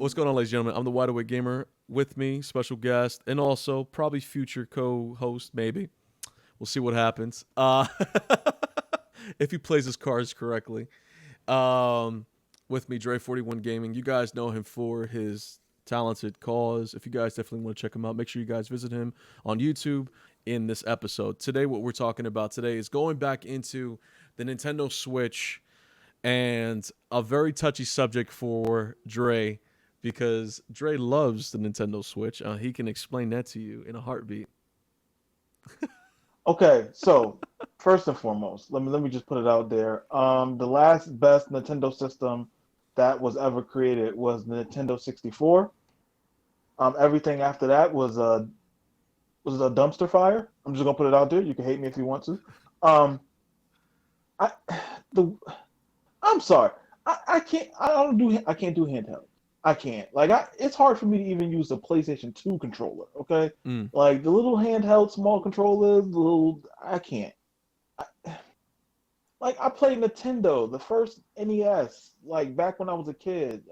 What's going on, ladies and gentlemen? I'm the Wideawakegamer. With me, special guest, and also probably future co-host, maybe. We'll see what happens. If he plays his cards correctly. With me, Dre41 Gaming. You guys know him for his talented cause. If you guys definitely want to check him out, make sure you guys visit him on YouTube in this episode. Today, what we're talking about today is going back into the Nintendo Switch, and a very touchy subject for Dre, because Dre loves the Nintendo Switch. He can explain that to you in a heartbeat. Okay, so first and foremost, let me just put it out there. The last best Nintendo system that was ever created was the Nintendo 64. Everything after that was a dumpster fire. I'm just gonna put it out there. You can hate me if you want to. Um, I the I'm sorry. I can't do handheld. I can't. It's hard for me to even use the PlayStation 2 controller, okay? Mm. Like the little handheld small controllers, I can't. I, I played Nintendo, the first NES, like back when I was a kid.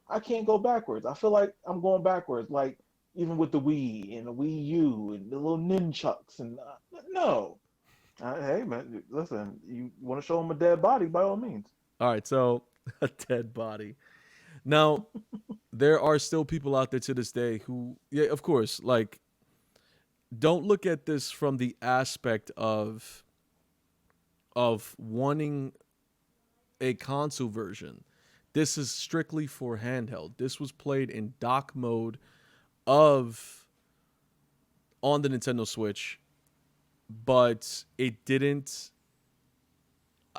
I can't go backwards. I feel like I'm going backwards, like even with the Wii and the Wii U and the little nunchucks and no. Hey man, listen, you want to show them a dead body by all means. All right, so a dead body. Now, there are still people out there to this day who, yeah, of course, like, don't look at this from the aspect of wanting a console version. This is strictly for handheld. This was played in dock mode of on the Nintendo Switch, but it didn't.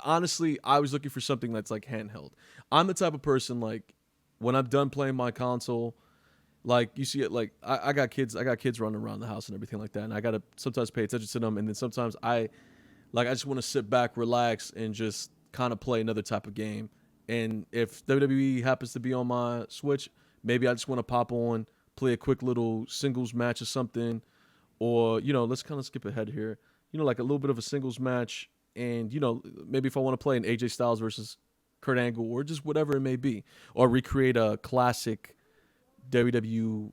Honestly, I was looking for something that's like handheld. I'm the type of person, like, when I'm done playing my console, like, you see it, like, I got kids running around the house and everything like that, and I gotta sometimes pay attention to them, and then sometimes I just want to sit back, relax, and just kind of play another type of game. And if WWE happens to be on my Switch, maybe I just want to pop on, play a quick little singles match or something, or, let's kind of skip ahead here, like a little bit of a singles match, and, maybe if I want to play an AJ Styles versus Kurt Angle, or just whatever it may be, or recreate a classic WWF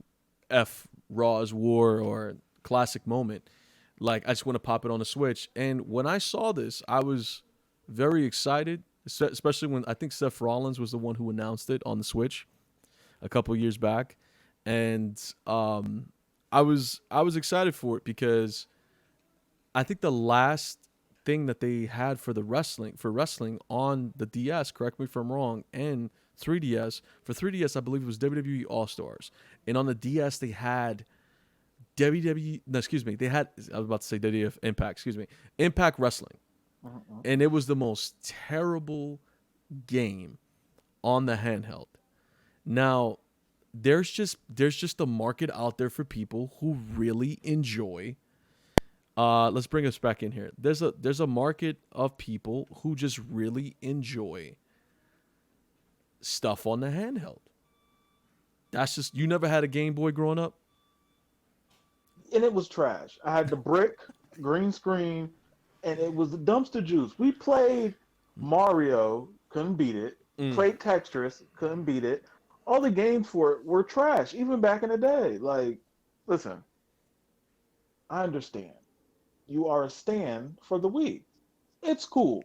Raw's War or classic moment. Like, I just want to pop it on the Switch. And when I saw this, I was very excited, especially when I think Seth Rollins was the one who announced it on the Switch a couple years back. And I was excited for it because I think the last thing that they had for wrestling on the DS, correct me if I'm wrong, and 3DS. For 3DS, I believe it was WWE All Stars, and on the DS they had WWE. No, excuse me. They had, I was about to say WWF Impact. Excuse me, Impact Wrestling, and it was the most terrible game on the handheld. Now, there's just a market out there for people who really enjoy. Let's bring us back in here. There's a market of people who just really enjoy stuff on the handheld. That's just, you never had a Game Boy growing up? And it was trash. I had the brick, green screen, and it was the dumpster juice. We played Mario, couldn't beat it. Played Tetris, couldn't beat it. All the games for it were trash, even back in the day. Like, listen, I understand. You are a stan for the Wii. It's cool.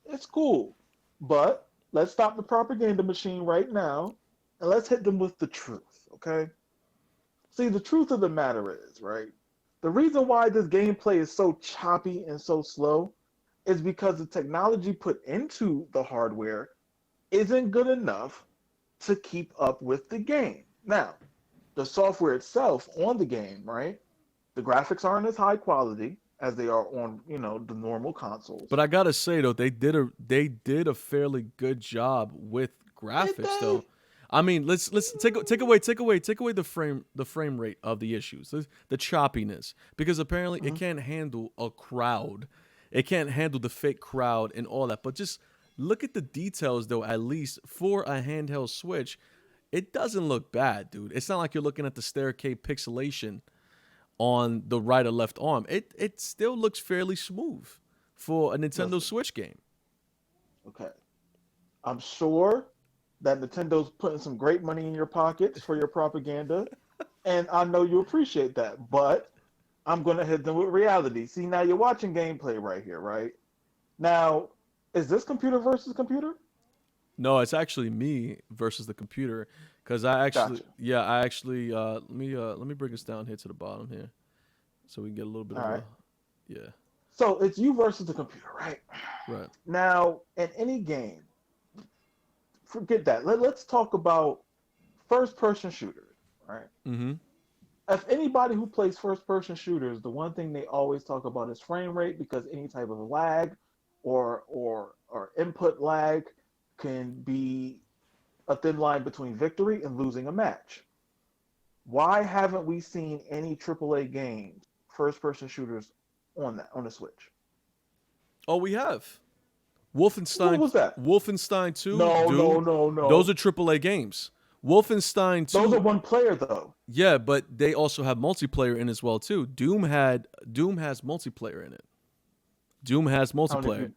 It's cool. But let's stop the propaganda machine right now and let's hit them with the truth, okay? See, the truth of the matter is, right? The reason why this gameplay is so choppy and so slow is because the technology put into the hardware isn't good enough to keep up with the game. Now, the software itself on the game, right? The graphics aren't as high quality as they are on, the normal consoles. But I gotta say though, they did a fairly good job with graphics though. I mean, let's take away the frame rate of the issues, the choppiness, because apparently it can't handle a crowd, it can't handle the fake crowd and all that. But just look at the details though. At least for a handheld Switch, it doesn't look bad, dude. It's not like you're looking at the staircase pixelation on the right or left arm. It still looks fairly smooth for a Nintendo Switch game. Okay. I'm sure that Nintendo's putting some great money in your pockets for your propaganda, and I know you appreciate that. But I'm gonna hit them with reality. See, now you're watching gameplay right here, right? Now, is this computer versus computer? No, it's actually me versus the computer, because I actually, Gotcha. yeah, I actually, let me bring us down here to the bottom here, so we can get a little bit All of right. a, yeah, So it's you versus the computer, right? right. Now, in any game, forget that. Let's talk about first-person shooters, right? Mm-hmm. If anybody who plays first-person shooters, the one thing they always talk about is frame rate because any type of lag or input lag can be a thin line between victory and losing a match. Why haven't we seen any AAA games, first-person shooters, on the Switch? Oh, we have What was that? Wolfenstein 2, No, no, dude. no, Those are no. AAA games. Wolfenstein Those are 2, one player though. yeah, but they also have multiplayer in as well too. Doom has multiplayer in it. Doom has How many multiplayer. people?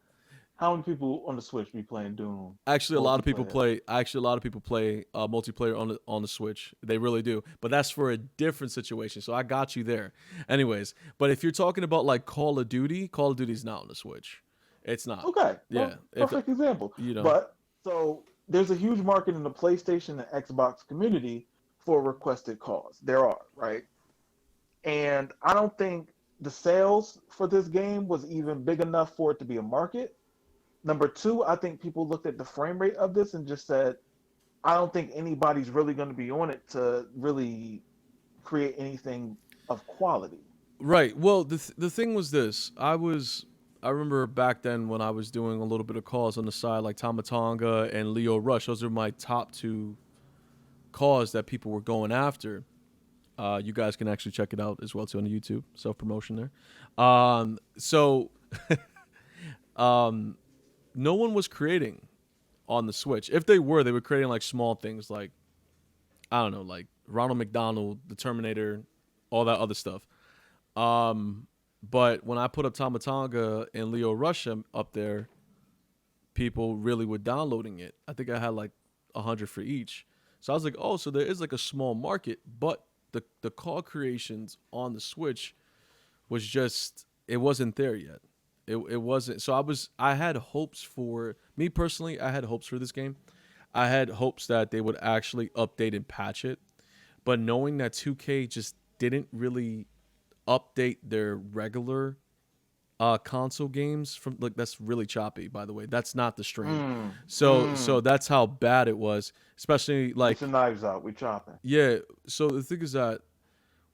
How many people on the Switch be playing Doom Actually, a lot of people multiplayer? play. Actually, a lot of people play multiplayer on the Switch. They really do. But that's for a different situation. So I got you there. Anyways, but if you're talking about like Call of Duty's not on the Switch. It's not. Okay, Yeah. If perfect example. you know, But so there's a huge market in the PlayStation and Xbox community for requested calls. There are, right? And I don't think the sales for this game was even big enough for it to be a market. Number two, I think people looked at the frame rate of this and just said, I don't think anybody's really going to be on it to really create anything of quality. right. Well, the thing was this. I remember back then when I was doing a little bit of calls on the side, like Tamatonga and Leo Rush. Those are my top two calls that people were going after. You guys can actually check it out as well too on YouTube. Self promotion there. So no one was creating on the Switch. If they were creating like small things like I don't know, like Ronald McDonald, the Terminator, all that other stuff. But when I put up Tamatonga and Leo Rush up there, people really were downloading it. I think I had like 100 for each. So I was like, oh, so there is like a small market, but the call creations on the Switch was just it wasn't there yet. It wasn't. So I had hopes for me personally. I had hopes for this game. I had hopes that they would actually update and patch it. But knowing that 2K just didn't really update their regular console games from like that's really choppy by the way. That's not the stream. Mm, So that's how bad it was. Especially get your like knives out. We chopping. yeah. So the thing is that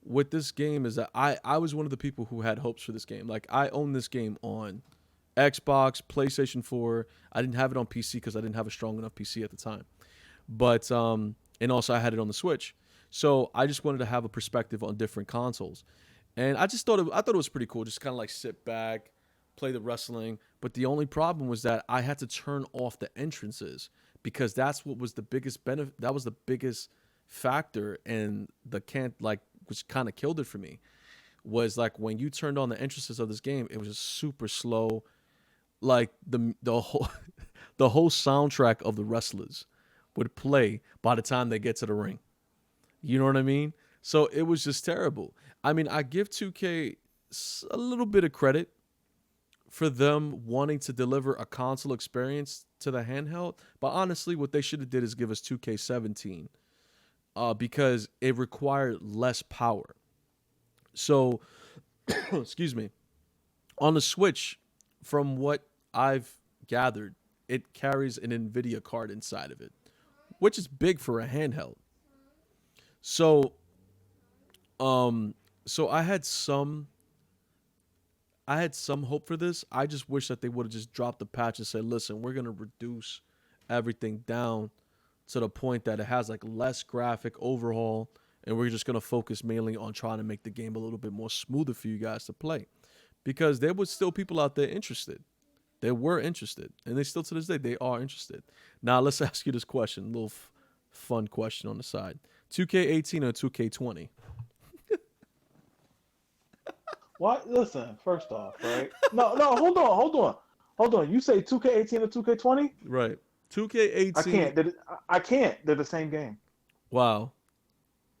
with this game is that I was one of the people who had hopes for this game. Like I own this game on Xbox, PlayStation 4. I didn't have it on PC because I didn't have a strong enough PC at the time. But and also I had it on the Switch. So I just wanted to have a perspective on different consoles. And I thought it was pretty cool. Just kind of like sit back, play the wrestling. But the only problem was that I had to turn off the entrances because that's what was the biggest benefit. That was the biggest factor and the can't like which kind of killed it for me was like when you turned on the entrances of this game, it was just super slow. Like the whole the whole soundtrack of the wrestlers would play by the time they get to the ring. You know what I mean? So it was just terrible. I mean, I give 2K a little bit of credit for them wanting to deliver a console experience to the handheld, but honestly, what they should have did is give us 2K17 because it required less power. So, excuse me, on the Switch, from what I've gathered, it carries an NVIDIA card inside of it, which is big for a handheld. So, so I had some hope for this. I just wish that they would have just dropped the patch and said, "Listen, we're gonna reduce everything down to the point that it has like less graphic overhaul, and we're just gonna focus mainly on trying to make the game a little bit more smoother for you guys to play." Because there was still people out there interested. They were interested, and they still to this day they are interested. Now let's ask you this question, a little fun question on the side: 2K18 or 2K20? What? Listen, first off, right? No, no, hold on. You say 2K18 or 2K20? Right. I 2K18. can't. I can't. They're the same game. Wow.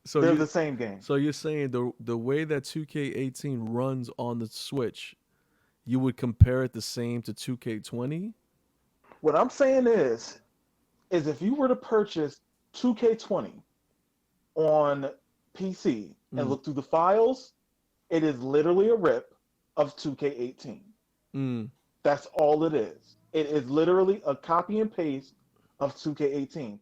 So They're you the same game. so you're saying the way that 2K18 runs on the Switch, you would compare it the same to 2K20? What I'm saying is if you were to purchase 2K20 on PC and Mm. look through the files, it is literally a rip of 2K18. Mm. That's all it is. It is literally a copy and paste of 2K18.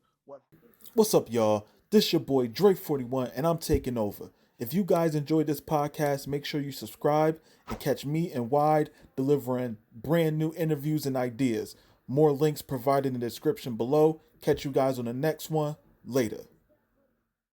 What's up, y'all? This your boy Drake41, and I'm taking over. If you guys enjoyed this podcast, make sure you subscribe and catch me and Wide delivering brand new interviews and ideas. More links provided in the description below. Catch you guys on the next one. Later.